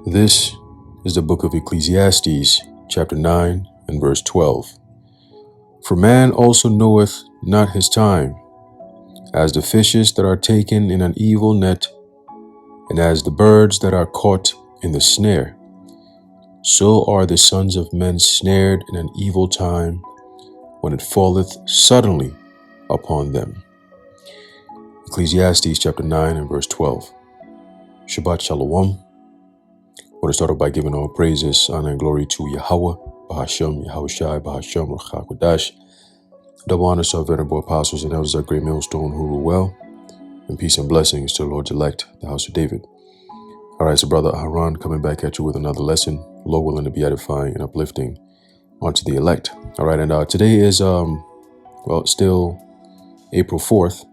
This is the book of Ecclesiastes, chapter 9 and verse 12. For man also knoweth not his time, as the fishes that are taken in an evil net, and as the birds that are caught in the snare. So are the sons of men snared in an evil time, when it falleth suddenly upon them. Ecclesiastes chapter 9 and verse 12. Shabbat Shalom. I want to start off by giving all praises, honor, and glory to Yahweh, Bahashem, Yahushai, Bahashem, Rachakodash. Double honors to our venerable apostles and elders of great millstone who rule well, and peace and blessings to the Lord's elect, the house of David. All right, so Brother Aharon coming back at you with another lesson, Lord willing to be edifying and uplifting onto the elect. All right, and today is, still April 4th,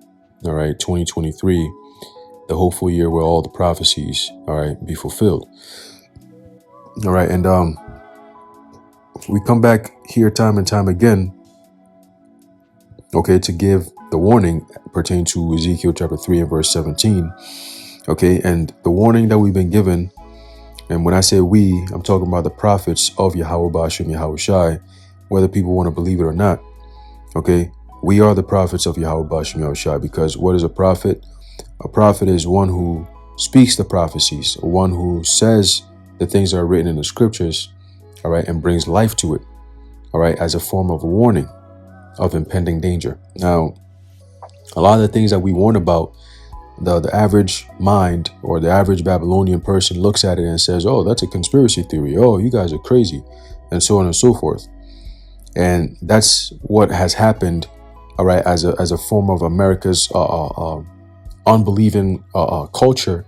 all right, 2023, the hopeful year where all the prophecies, all right, be fulfilled. All right, and we come back here time and time again, okay, to give the warning pertaining to Ezekiel chapter 3 and verse 17, okay, and the warning that we've been given, and when I say we, I'm talking about the prophets of Yahweh Ba'ashem Yahushai, whether people want to believe it or not, okay, we are the prophets of Yahweh Ba'ashem Yahushai, because what is a prophet? A prophet is one who speaks the prophecies, one who says the things that are written in the scriptures, all right, and brings life to it, all right, as a form of a warning of impending danger. Now, a lot of the things that we warn about, the average mind or the average Babylonian person looks at it and says, oh, that's a conspiracy theory. Oh, you guys are crazy, and so on and so forth. And that's what has happened, all right, as a form of America's unbelieving culture,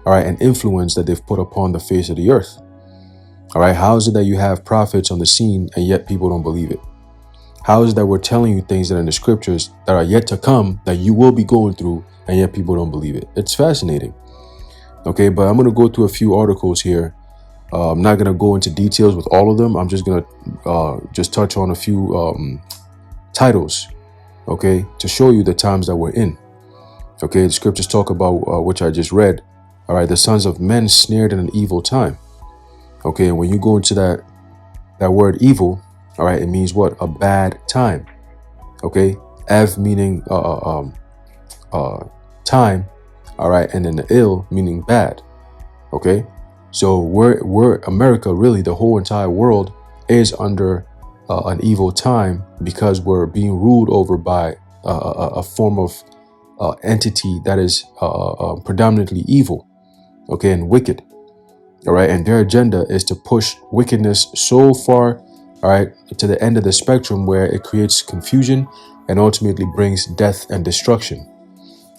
all right, and influence that they've put upon the face of the earth. All right, how is it that you have prophets on the scene and yet people don't believe it? How is it that we're telling you things that are in the scriptures that are yet to come, that you will be going through, and yet people don't believe it? It's fascinating. Okay, but I'm going to go through a few articles here. I'm not going to go into details with all of them. I'm just going to just touch on a few titles, okay, to show you the times that we're in. Okay, the scriptures talk about, which I just read, all right, the sons of men snared in an evil time. Okay, and when you go into that word evil, all right, it means what? A bad time. Okay, ev meaning time, all right, and then the ill meaning bad. Okay, so we're America, really the whole entire world is under an evil time, because we're being ruled over by a form of entity that is predominantly evil, okay, and wicked, all right, and their agenda is to push wickedness so far, all right, to the end of the spectrum where it creates confusion and ultimately brings death and destruction.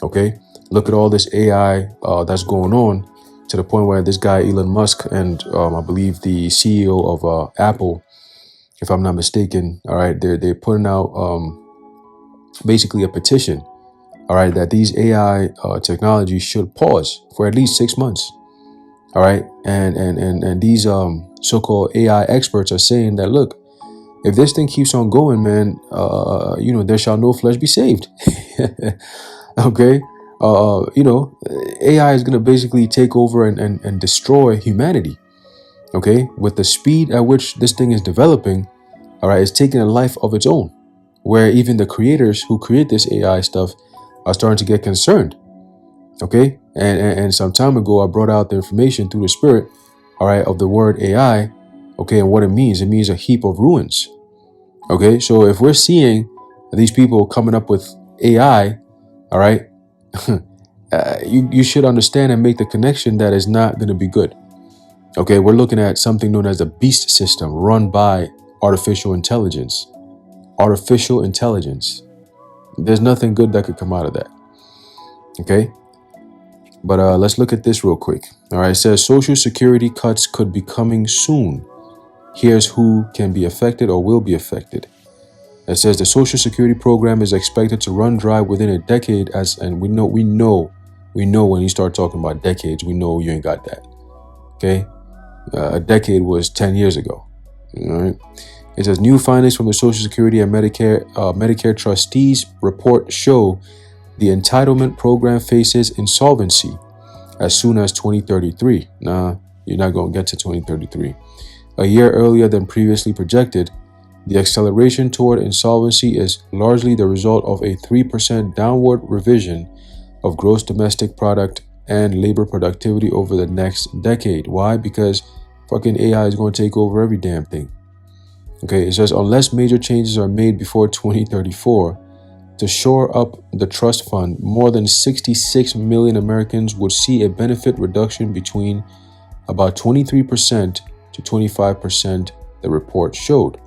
Okay, look at all this AI that's going on, to the point where this guy Elon Musk and I believe the CEO of Apple, if I'm not mistaken, all right, they're putting out basically a petition, all right, that these AI technologies should pause for at least 6 months. All right. And these so-called AI experts are saying that, look, if this thing keeps on going, man, there shall no flesh be saved. OK, AI is going to basically take over and destroy humanity. OK, with the speed at which this thing is developing. All right. It's taking a life of its own, where even the creators who create this AI stuff are starting to get concerned. Okay, and some time ago I brought out the information through the spirit, all right, of the word AI, okay, and what it means. It means a heap of ruins. Okay, so if we're seeing these people coming up with AI, all right, you should understand and make the connection that is not going to be good. Okay, we're looking at something known as the beast system, run by artificial intelligence. Artificial intelligence. There's nothing good that could come out of that. Okay. But let's look at this real quick. All right, it says Social Security cuts could be coming soon. Here's who can be affected or will be affected. It says the Social Security program is expected to run dry within a decade, and we know when you start talking about decades, we know you ain't got that. Okay, a decade was 10 years ago. All right. It says new findings from the Social Security and Medicare trustees report show the entitlement program faces insolvency as soon as 2033. Nah, You're not going to get to 2033. A year earlier than previously projected, the acceleration toward insolvency is largely the result of a 3% downward revision of gross domestic product and labor productivity over the next decade. Why? Because fucking AI is going to take over every damn thing. Okay, it says unless major changes are made before 2034 to shore up the trust fund, more than 66 million Americans would see a benefit reduction between about 23% to 25%, the report showed.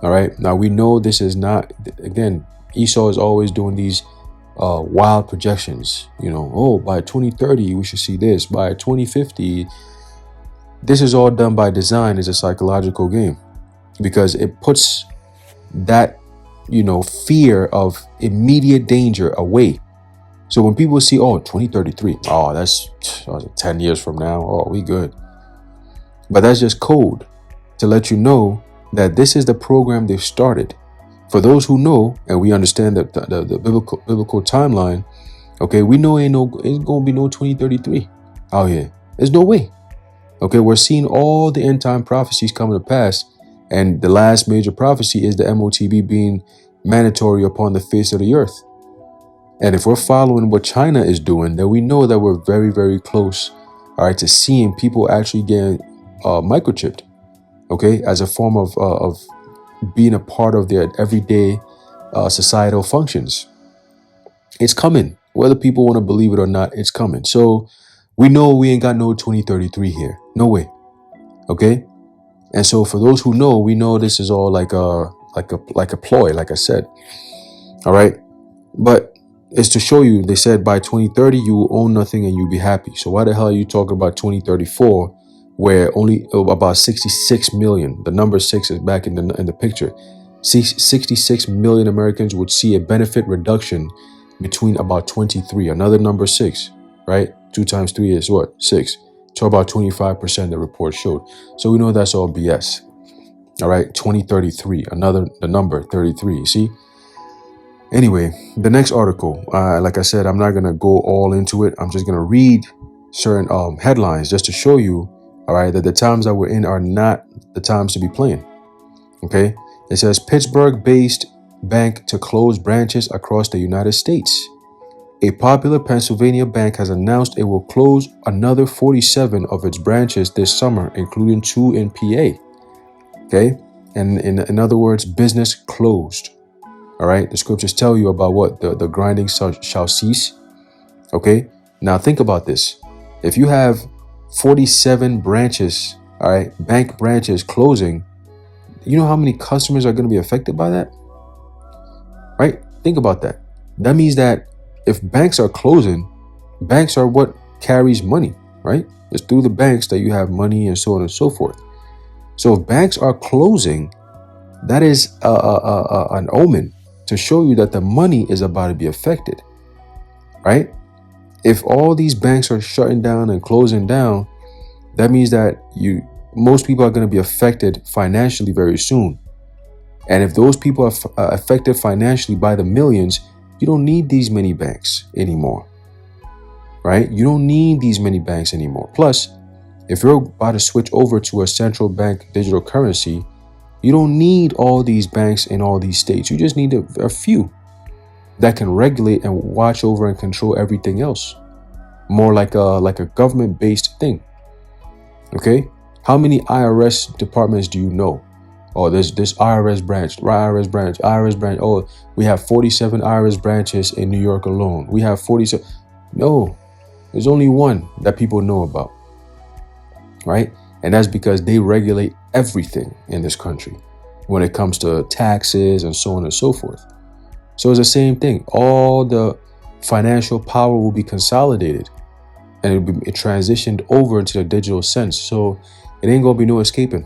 All right, now we know this is not, again, Esau is always doing these wild projections. Oh, by 2030 we should see this, by 2050. This is all done by design. As a psychological game, because it puts that fear of immediate danger away. So when people see 2033, that's 10 years from now, we good. But that's just code to let you know that this is the program they've started. For those who know, and we understand that the biblical timeline, okay, we know ain't gonna be no 2033 out here. There's no way. Okay, we're seeing all the end time prophecies coming to pass, and the last major prophecy is the MOTB being mandatory upon the face of the earth. And if we're following what China is doing, then we know that we're very, very close, all right, to seeing people actually getting microchipped, okay, as a form of being a part of their everyday societal functions. It's coming. Whether people want to believe it or not, it's coming. So we know we ain't got no 2033 here. No way. Okay? And so for those who know, we know this is all like a ploy, like I said. All right? But it's to show you, they said by 2030 you will own nothing and you'll be happy. So why the hell are you talking about 2034 where only about 66 million, the number 6 is back in the picture, 66 million Americans would see a benefit reduction between about 23, another number 6, right? 2 times 3 is what? 6. To about 25%, the report showed. So we know that's all BS. All right, 2033, the number 33, you see? Anyway, the next article, like I said, I'm not going to go all into it. I'm just going to read certain headlines just to show you, all right, that the times that we're in are not the times to be playing. Okay, it says Pittsburgh-based bank to close branches across the United States. A popular Pennsylvania bank has announced it will close another 47 of its branches this summer, including 2 in PA. Okay, and in other words, business closed. All right, the scriptures tell you about what the grinding shall cease. Okay, now think about this. If you have 47 branches, all right, bank branches closing, you know how many customers are going to be affected by that? Right? Think about that. That means that if banks are closing, banks are what carries money, right? It's through the banks that you have money and so on and so forth. So if banks are closing, that is an omen to show you that the money is about to be affected, right? If all these banks are shutting down and closing down, that means that most people are going to be affected financially very soon. And if those people are affected financially by the millions, you don't need these many banks anymore, right? You don't need these many banks anymore. Plus, if you're about to switch over to a central bank digital currency, you don't need all these banks in all these states. You just need a few that can regulate and watch over and control everything else. More like a government-based thing. Okay? How many IRS departments do you know? Oh, there's this IRS branch, IRS branch. Oh, we have 47 IRS branches in New York alone. We have 47. No, there's only one that people know about, right? And that's because they regulate everything in this country when it comes to taxes and so on and so forth. So it's the same thing. All the financial power will be consolidated and it'll be transitioned over into the digital sense. So it ain't gonna be no escaping.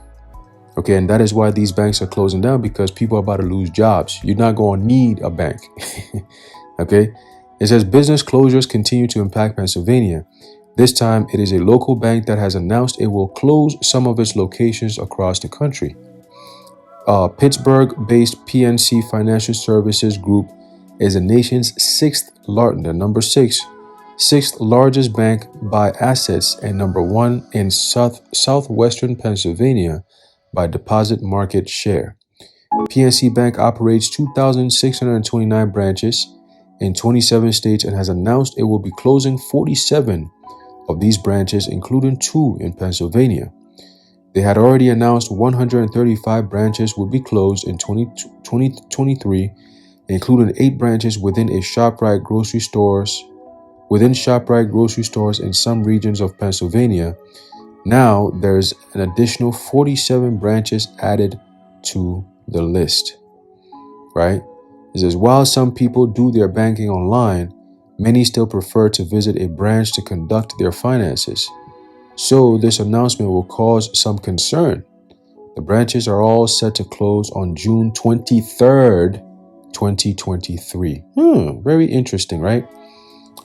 Okay, and that is why these banks are closing down, because people are about to lose jobs. You're not going to need a bank. Okay, it says business closures continue to impact Pennsylvania. This time, it is a local bank that has announced it will close some of its locations across the country. Pittsburgh-based PNC Financial Services Group is the nation's sixth largest, the number 6 sixth largest bank by assets, and number one in southwestern Pennsylvania by deposit market share. PNC Bank operates 2,629 branches in 27 states and has announced it will be closing 47 of these branches, including 2 in Pennsylvania. They had already announced 135 branches would be closed in 2023, including 8 branches within ShopRite grocery stores in some regions of Pennsylvania. Now there's an additional 47 branches added to the list, right? It says, while some people do their banking online, many still prefer to visit a branch to conduct their finances. So this announcement will cause some concern. The branches are all set to close on June 23rd, 2023. Very interesting, right?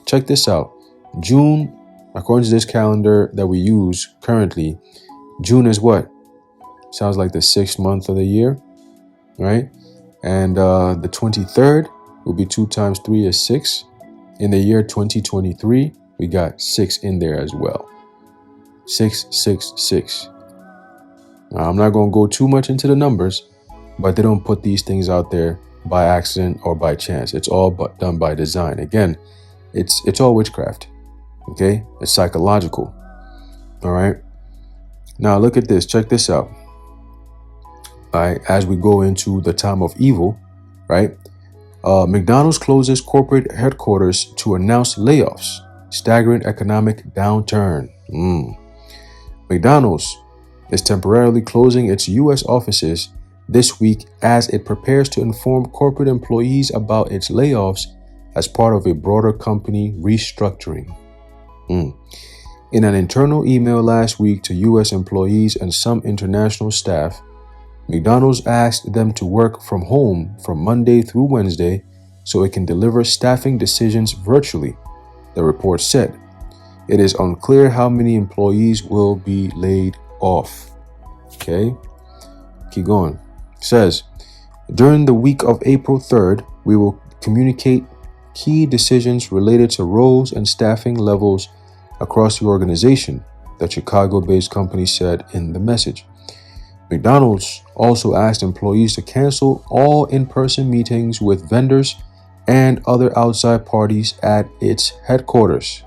Check this out. June, according to this calendar that we use currently, June is what? Sounds like the 6th month of the year, right? And the 23rd will be 2 times 3 is 6. In the year 2023, we got 6 in there as well. 666. Now, I'm not going to go too much into the numbers, but they don't put these things out there by accident or by chance. It's all done by design. Again, it's all witchcraft. Okay? It's psychological. All right? Now look at this. Check this out. All right, as we go into the time of evil, right? McDonald's closes corporate headquarters to announce layoffs. Staggering economic downturn. McDonald's is temporarily closing its U.S. offices this week as it prepares to inform corporate employees about its layoffs as part of a broader company restructuring. In an internal email last week to U.S. employees and some international staff, McDonald's asked them to work from home from Monday through Wednesday so it can deliver staffing decisions virtually, the report said. It is unclear how many employees will be laid off. Okay, keep going. It says, during the week of April 3rd, we will communicate key decisions related to roles and staffing levels across the organization, the Chicago-based company said in the message. McDonald's also asked employees to cancel all in-person meetings with vendors and other outside parties at its headquarters.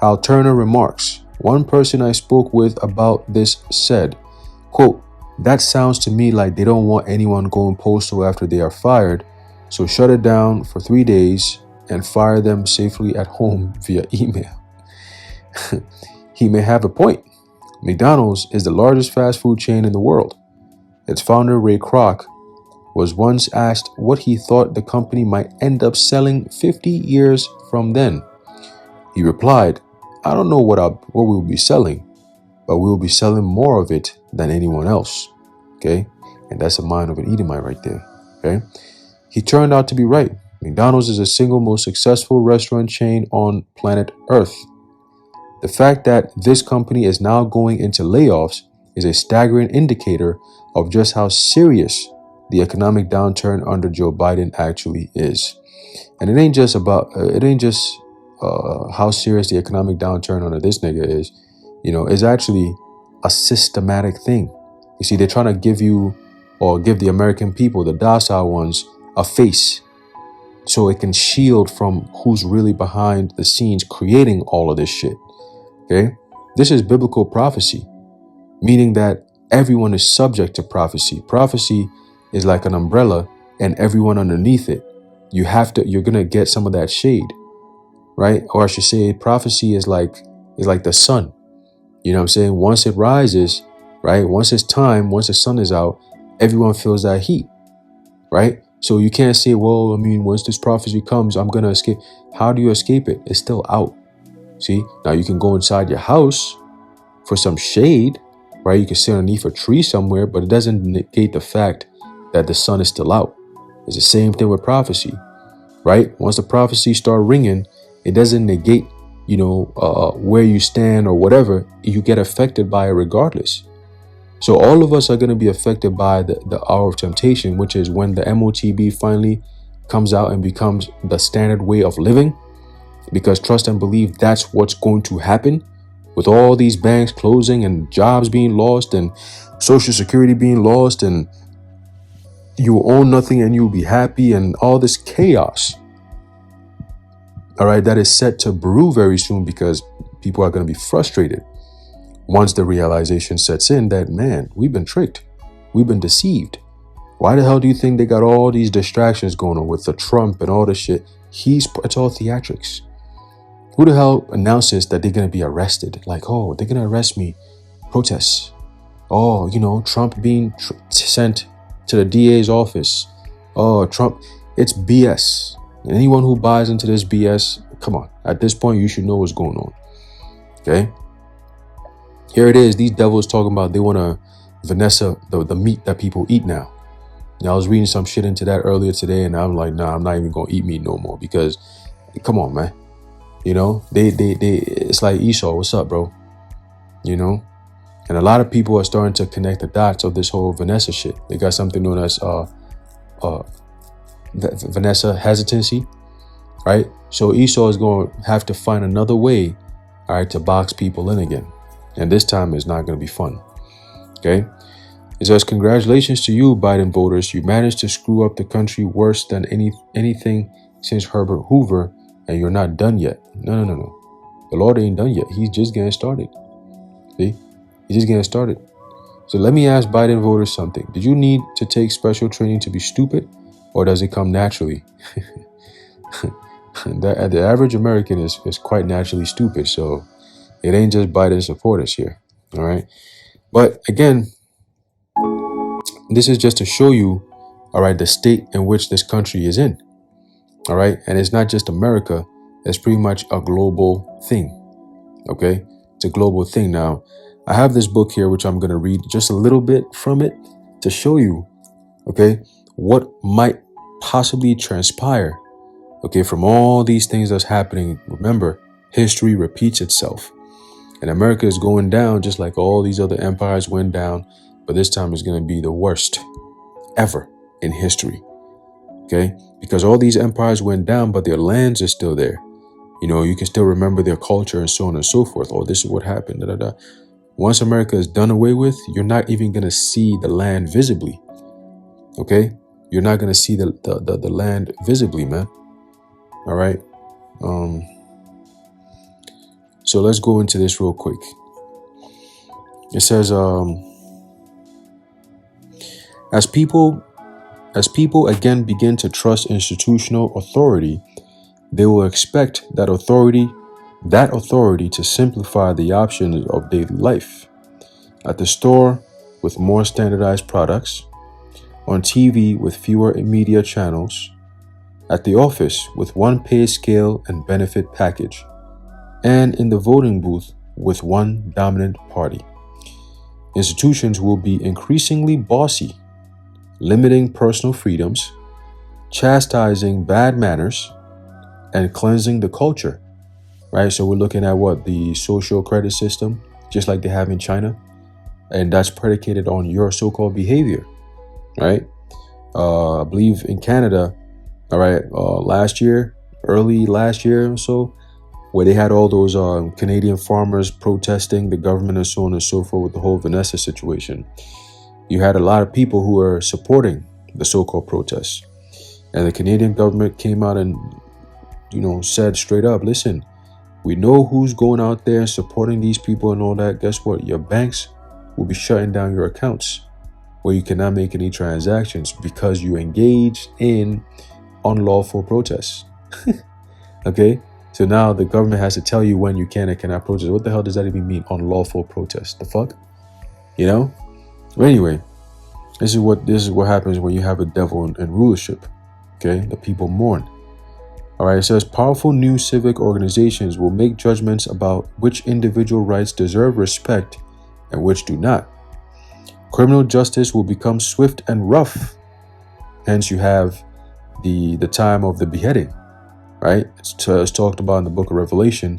Hal Turner remarks, one person I spoke with about this said, quote, that sounds to me like they don't want anyone going postal after they are fired, so shut it down for 3 days and fire them safely at home via email. He may have a point. McDonald's is the largest fast food chain in the world. Its founder, Ray Kroc, was once asked what he thought the company might end up selling 50 years from then. He replied, I don't know what we'll be selling, but we'll be selling more of it than anyone else. Okay? And that's the mind of an Edomite right there. Okay? He turned out to be right. McDonald's is the single most successful restaurant chain on planet Earth. The fact that this company is now going into layoffs is a staggering indicator of just how serious the economic downturn under Joe Biden actually is. And it ain't just how serious the economic downturn under this nigga is. It's actually a systematic thing. You see, they're trying to give you, or give the American people, the docile ones, a face so it can shield from who's really behind the scenes creating all of this shit. Okay? This is biblical prophecy, meaning that everyone is subject to prophecy. Prophecy is like an umbrella and everyone underneath it. You're going to get some of that shade, right? Or I should say prophecy is like the sun. You know what I'm saying? Once it rises, right? Once it's time, once the sun is out, everyone feels that heat, right? So you can't say, well, once this prophecy comes, I'm going to escape. How do you escape it? It's still out. See, now you can go inside your house for some shade, right? You can sit underneath a tree somewhere, but it doesn't negate the fact that the sun is still out. It's the same thing with prophecy, right? Once the prophecy start ringing, it doesn't negate, where you stand or whatever. You get affected by it regardless. So all of us are going to be affected by the hour of temptation, which is when the MOTB finally comes out and becomes the standard way of living. because trust and believe that's what's going to happen with all these banks closing and jobs being lost and social security being lost and you will own nothing and you'll be happy and all this chaos. All right, that is set to brew very soon because people are going to be frustrated once the realization sets in that, man, we've been tricked. We've been deceived. Why the hell do you think they got all these distractions going on with the Trump and all this shit? It's all theatrics. Who the hell announces that they're going to be arrested? Like, oh, they're going to arrest me. Protests. Oh, Trump being sent to the DA's office. Oh, Trump. It's BS. Anyone who buys into this BS, come on. At this point, you should know what's going on. Okay? Here it is. These devils talking about they want to Vanessa the meat that people eat now. I was reading some shit into that earlier today, and I'm like, nah, I'm not even going to eat meat no more because, come on, man. They it's like Esau. What's up, bro? And a lot of people are starting to connect the dots of this whole Vanessa shit. They got something known as Vanessa hesitancy, right? So Esau is going to have to find another way, all right, to box people in again. And this time it's not going to be fun. Okay? It says, congratulations to you, Biden voters. You managed to screw up the country worse than anything since Herbert Hoover, and you're not done yet. No. The Lord ain't done yet. He's just getting started. See? He's just getting started. So let me ask Biden voters something. Did you need to take special training to be stupid, or does it come naturally? The average American is quite naturally stupid, so it ain't just Biden supporters here. All right? But again, this is just to show you, all right, the state in which this country is in. All right. And it's not just America. It's pretty much a global thing. Okay. It's a global thing. Now, I have this book here, which I'm going to read just a little bit from it to show you, okay, what might possibly transpire, okay, from all these things that's happening. Remember, history repeats itself. And America is going down just like all these other empires went down. But this time is going to be the worst ever in history. Okay? Because all these empires went down, but their lands are still there. You can still remember their culture and so on and so forth. Oh, this is what happened. Once America is done away with, you're not even going to see the land visibly. Okay? You're not going to see the land visibly, man. All right? So let's go into this real quick. It says, As people again begin to trust institutional authority, they will expect that authority to simplify the options of daily life. At the store with more standardized products, on TV with fewer media channels, at the office with one pay scale and benefit package, and in the voting booth with one dominant party. Institutions will be increasingly bossy, limiting personal freedoms, chastising bad manners, and cleansing the culture, right? So we're looking at the social credit system, just like they have in China, and that's predicated on your so-called behavior, right? I believe in Canada, all right, early last year or so, where they had all those Canadian farmers protesting the government and so on and so forth with the whole Vanessa situation. You had a lot of people who were supporting the so-called protests. And the Canadian government came out and, said straight up, listen, we know who's going out there and supporting these people and all that. Guess what? Your banks will be shutting down your accounts where you cannot make any transactions because you engaged in unlawful protests. Okay? So now the government has to tell you when you can and cannot protest. What the hell does that even mean? Unlawful protest. The fuck? But anyway, this is what happens when you have a devil in rulership. Okay? The people mourn. All right, it says powerful new civic organizations will make judgments about which individual rights deserve respect and which do not. Criminal justice will become swift and rough. Hence, you have the time of the beheading, right? It's talked about in the book of Revelation.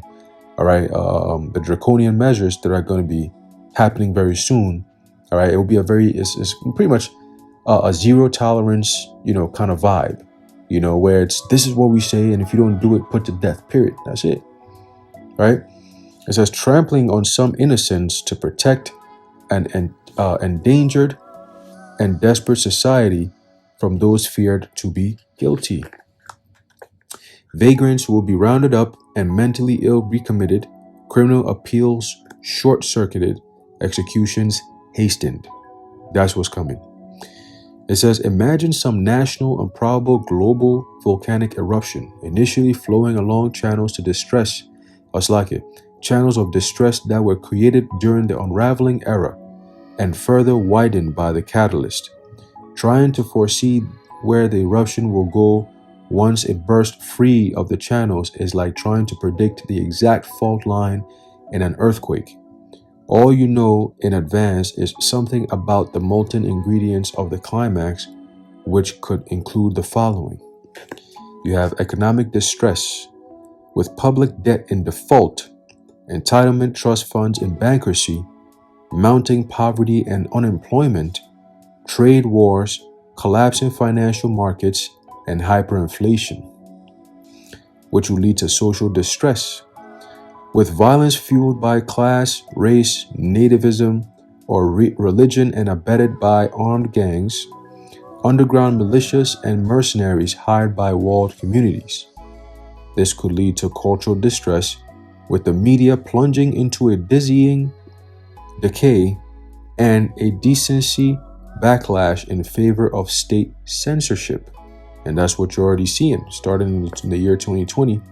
All right, the draconian measures that are going to be happening very soon. All right, it's pretty much a zero tolerance, kind of vibe. where this is what we say, and if you don't do it, put to death, period. That's it, right? It says trampling on some innocence to protect an endangered and desperate society from those feared to be guilty. Vagrants will be rounded up and mentally ill recommitted, criminal appeals short-circuited, executions hastened. That's what's coming. It says, imagine some national and probable global volcanic eruption, initially flowing along channels to distress, channels of distress that were created during the unraveling era and further widened by the catalyst. Trying to foresee where the eruption will go once it bursts free of the channels is like trying to predict the exact fault line in an earthquake. All you know in advance is something about the molten ingredients of the climax, which could include the following. You have economic distress, with public debt in default, entitlement trust funds in bankruptcy, mounting poverty and unemployment, trade wars, collapsing financial markets, and hyperinflation, which will lead to social distress, with violence fueled by class, race, nativism, or religion and abetted by armed gangs, underground militias, and mercenaries hired by walled communities. This could lead to cultural distress, with the media plunging into a dizzying decay and a decency backlash in favor of state censorship. And that's what you're already seeing, starting in the year 2020,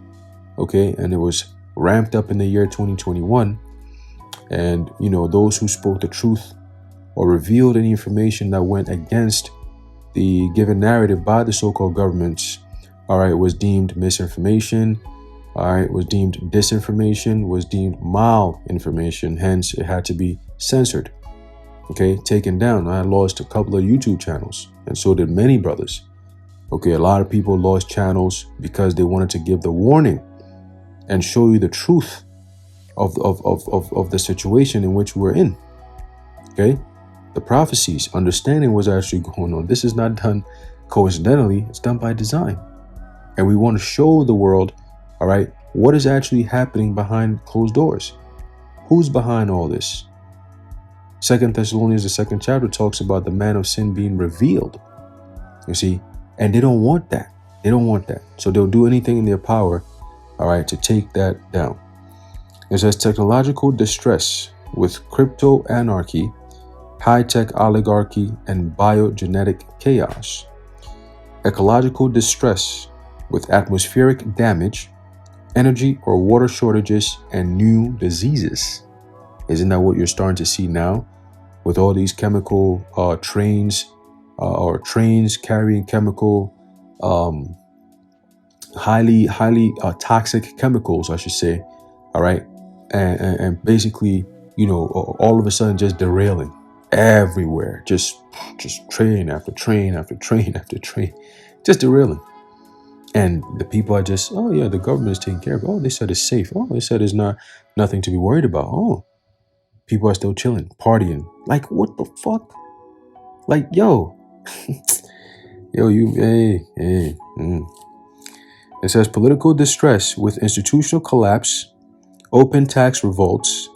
okay? And it was ramped up in the year 2021. And, those who spoke the truth or revealed any information that went against the given narrative by the so-called governments, was deemed misinformation, was deemed disinformation, was deemed malinformation. Hence, it had to be censored, okay, taken down. I lost a couple of YouTube channels, and so did many brothers. Okay, a lot of people lost channels because they wanted to give the warning and show you the truth of the situation in which we're in. Okay, the prophecies, understanding what's actually going on. This is not done coincidentally, it's done by design. And we want to show the world, what is actually happening behind closed doors. Who's behind all this? 2 Thessalonians, the 2nd chapter, talks about the man of sin being revealed. You see, and they don't want that. They don't want that. So they'll do anything in their power, to take that down. It says technological distress with crypto anarchy, high-tech oligarchy, and biogenetic chaos. Ecological distress with atmospheric damage, energy or water shortages, and new diseases. Isn't that what you're starting to see now with all these chemical trains or trains carrying chemical, highly toxic chemicals, I should say, and basically, all of a sudden just derailing everywhere, just train after train after train after train, just derailing. And the people are just, the government is taking care of it. Oh, they said it's safe. Oh, they said it's nothing to be worried about. Oh, people are still chilling, partying. Like, what the fuck? Like, yo, It says political distress with institutional collapse, open tax revolts,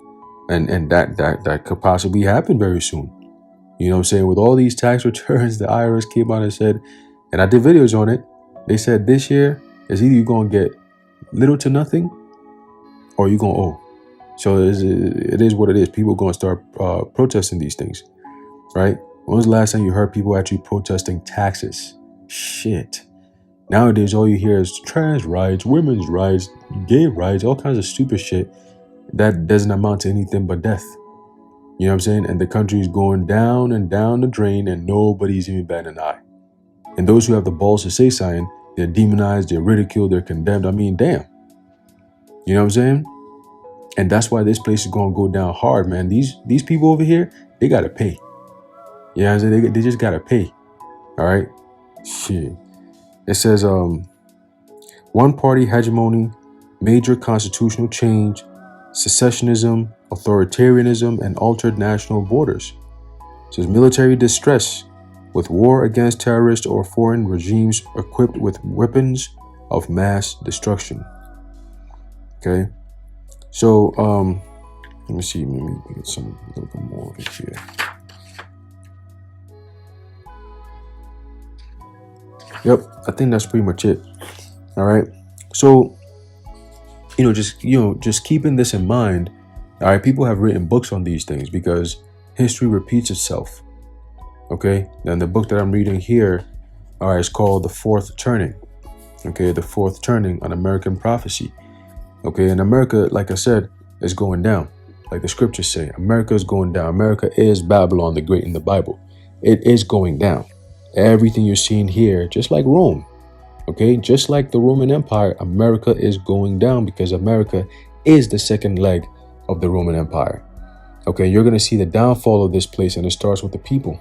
and that could possibly happen very soon. You know what I'm saying? With all these tax returns, the IRS came out and said, and I did videos on it, they said this year is either you're going to get little to nothing or you're going to owe. So it is what it is. People are going to start protesting these things, right? When was the last time you heard people actually protesting taxes? Shit. Nowadays, all you hear is trans rights, women's rights, gay rights, all kinds of stupid shit that doesn't amount to anything but death. You know what I'm saying? And the country is going down and down the drain and nobody's even batting an eye. And those who have the balls to say something, they're demonized, they're ridiculed, they're condemned. I mean, damn. You know what I'm saying? And that's why this place is going to go down hard, man. These people over here, they got to pay. You know what I'm saying? They just got to pay. All right? Shit. It says, one-party hegemony, major constitutional change, secessionism, authoritarianism, and altered national borders. It says military distress with war against terrorists or foreign regimes equipped with weapons of mass destruction. Okay, so let me see. Let me get some a little bit more of here. Yep, I think that's pretty much it. All right, so just keeping this in mind. All right, people have written books on these things because history repeats itself. Okay, and the book that I'm reading here, all right, is called The Fourth Turning. Okay, The Fourth Turning on American Prophecy. Okay, and America, like I said, is going down. Like the scriptures say, America is going down. America is Babylon the Great in the Bible. It is going down. Everything you're seeing here, just like Rome. Okay, just like the Roman Empire, America is going down because America is the second leg of the Roman Empire. Okay, you're going to see the downfall of this place, and it starts with the people.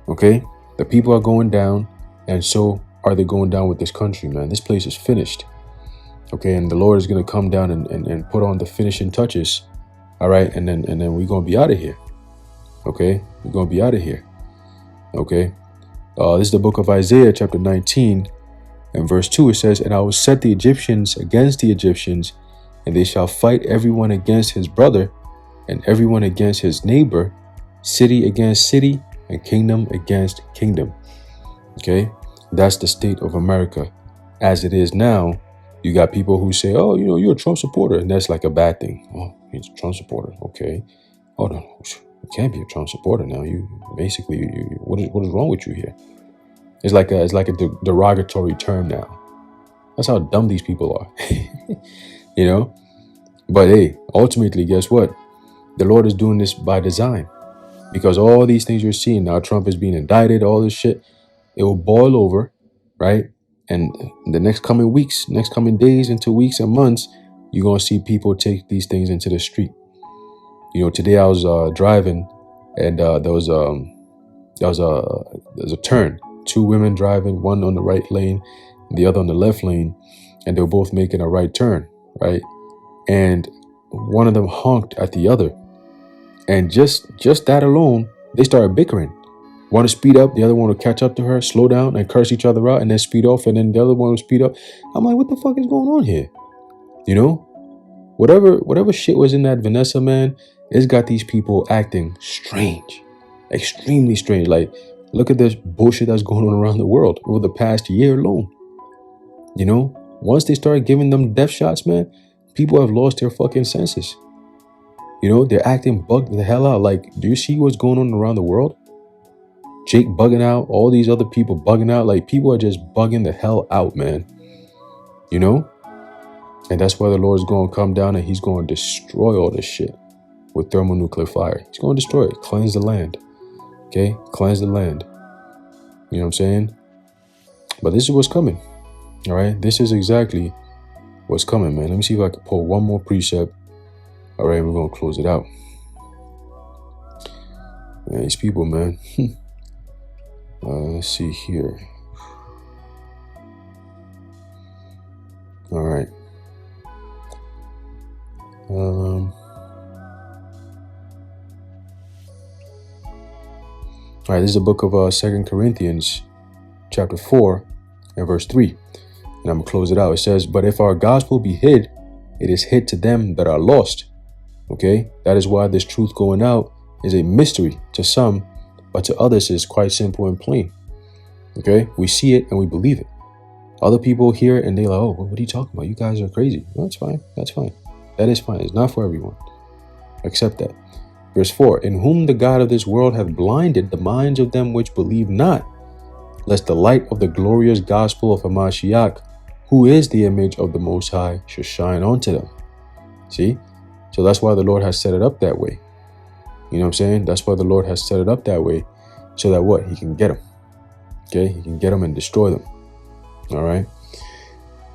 Okay, the people are going down, and so are they going down with this country, man. This place is finished. Okay, and the Lord is going to come down and put on the finishing touches. All right, and then we're going to be out of here. Okay, we're going to be out of here. Okay, this is the book of Isaiah, chapter 19, and verse 2. It says, "And I will set the Egyptians against the Egyptians, and they shall fight everyone against his brother, and everyone against his neighbor, city against city, and kingdom against kingdom." Okay, that's the state of America as it is now. You got people who say, "Oh, you're a Trump supporter," and that's like a bad thing. Oh, he's a Trump supporter. Okay, hold on, you can't be a Trump supporter now. You basically, what is wrong with you here? It's like a derogatory term now. That's how dumb these people are. But hey, ultimately, guess what? The Lord is doing this by design, because all these things you're seeing now, Trump is being indicted, all this shit, it will boil over, right? And in the next coming weeks, next coming days into weeks and months, you're going to see people take these things into the street. Today I was driving, and there was a turn. Two women driving, one on the right lane, the other on the left lane, and they were both making a right turn, right? And one of them honked at the other. And just that alone, they started bickering. One to speed up, the other one to catch up to her, slow down, and curse each other out, and then speed off, and then the other one will speed up. I'm like, what the fuck is going on here? Whatever shit was in that Vanessa, man, it's got these people acting strange, extremely strange. Like, look at this bullshit that's going on around the world over the past year alone. Once they started giving them death shots, man, people have lost their fucking senses. They're acting bugged the hell out. Like, do you see what's going on around the world? Jake bugging out, all these other people bugging out. Like, people are just bugging the hell out, man. And that's why the Lord's going to come down, and he's going to destroy all this shit with thermonuclear fire. He's going to destroy it, cleanse the land. Okay, cleanse the land. You know what I'm saying? But this is what's coming. All right, this is exactly what's coming, man. Let me see if I can pull one more precept. All right, we're going to close it out. Man, these people, man. Let's see here. All right. All right, this is the book of 2 Corinthians, chapter 4, and verse 3. And I'm going to close it out. It says, "But if our gospel be hid, it is hid to them that are lost." Okay, that is why this truth going out is a mystery to some, but to others is quite simple and plain. Okay, we see it and we believe it. Other people hear it and they're like, "Oh, what are you talking about? You guys are crazy." No, that's fine. That's fine. That is fine. It's not for everyone. Accept that. Verse 4, "In whom the God of this world hath blinded the minds of them which believe not, lest the light of the glorious gospel of Hamashiach, who is the image of the Most High, should shine unto them." See? So that's why the Lord has set it up that way. You know what I'm saying? That's why the Lord has set it up that way, so that what? He can get them. Okay? He can get them and destroy them. All right?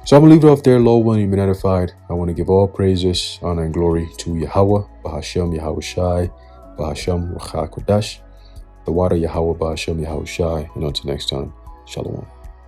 So I'm going to leave it off there. Lord, when you've been edified, I want to give all praises, honor, and glory to Yahweh, Bahashem, Yahweh Shai, Bahashem, Ruach HaKodesh, the water Yahweh, Bahashem, Yahweh Shai. And until next time, Shalom.